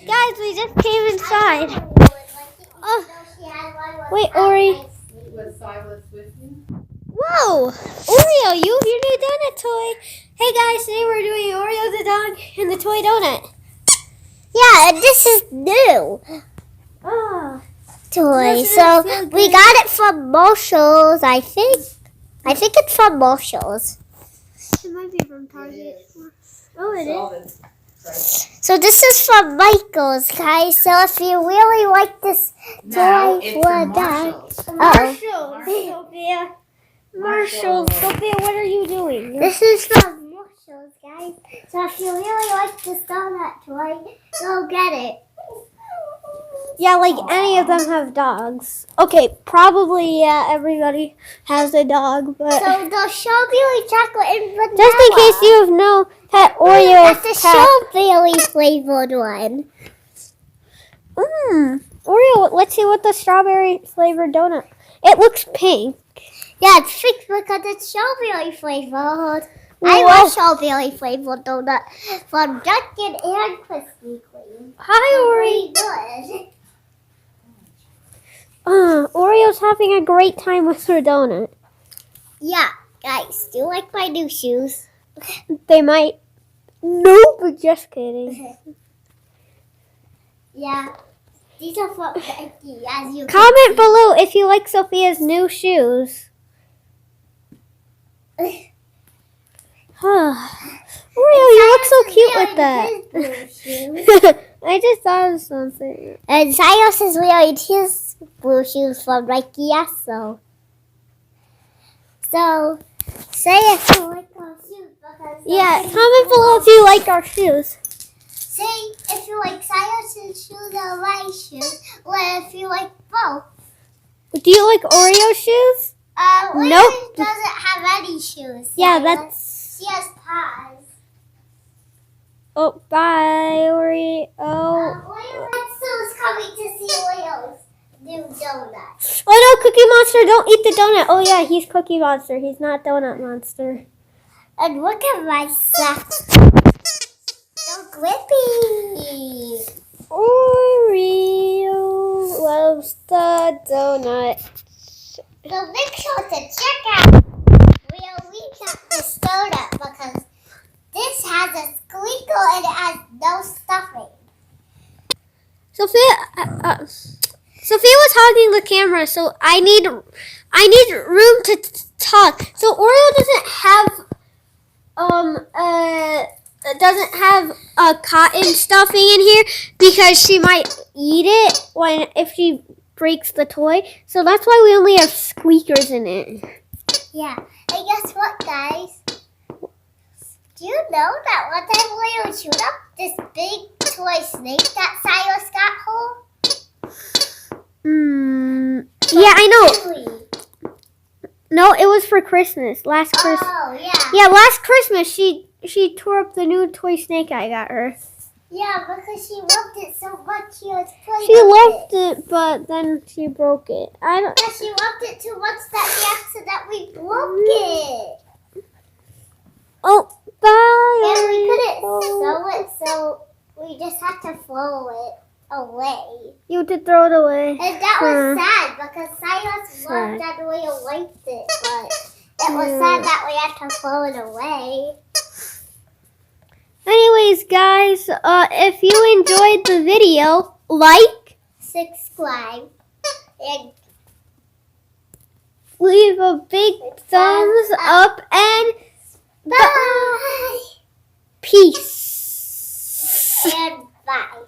Guys, we just came inside. Oh, wait, Ori. Whoa, Oreo, you have your new donut toy. Hey guys, today we're doing Oreo the Dog and the toy donut. Yeah, and this is new toy. So we got it from Marshalls, I think. I think it's from Marshalls. It might be from Target. Oh, it is. So this is from Michael's, guys. So if you really like this toy for dog, Marshall, Sophia, what are you doing? This is from Marshalls, guys. So if you really like this donut toy, go get it. Yeah, like any of them have dogs. Okay, probably, yeah, everybody has a dog, but... So the strawberry chocolate and vanilla. Just in case you know that Oreo is the strawberry flavored one. Oreo, let's see what the strawberry flavored donut... It looks pink. Yeah, it's pink because it's strawberry flavored. I love strawberry flavored donut from Dunkin' and Krispy Kreme. Hi, Ori. Good. Oreo's having a great time with her donut. Yeah, guys, do you like my new shoes? They might. Nope, just kidding. Yeah, these are from Becky, as you Comment below if you like Sophia's new shoes. Oreo, you look so cute with that. I just thought of something. And Silas is wearing his blue shoes from Nike also. So, say if you like our shoes. Yeah, comment below if you like our shoes. Say if you like Silas's shoes or my shoes, or if you like both. Do you like Oreo shoes? Oreo Nope. doesn't have any shoes. Yeah, that's... She has paws. Oh, bye, Oreo. Oreo is coming to see Oreo's new donut. Oh no, Cookie Monster, don't eat the donut. Oh yeah, he's Cookie Monster. He's not Donut Monster. And look at my stuff. So grippy. Oreo loves the donut. So make sure to check out where we got this donut because this has a squeakle and it has no stuffing. Sophia was hogging the camera, so I need room to talk. So Oreo doesn't have a cotton stuffing in here because she might eat it if she breaks the toy. So that's why we only have squeakers in it. Yeah. And guess what, guys? Do you know that one time Oreo chewed up this big toy snake that Silas got home? Yeah, I know. No, it was for Christmas. Last Christmas. Oh, yeah. Yeah, last Christmas she tore up the new toy snake I got her. Yeah, because she loved it so much. She loved it, but then she broke it. Yeah, she loved it too much that she accidentally broke it. Oh, bye. And we couldn't sew it, so we just had to throw it away. You had to throw it away. And that was sad because Silas loved that we liked it, but it was sad that we had to throw it away. Anyways, guys, if you enjoyed the video, like, subscribe, and leave a big thumbs up, and bye. Peace. And bye.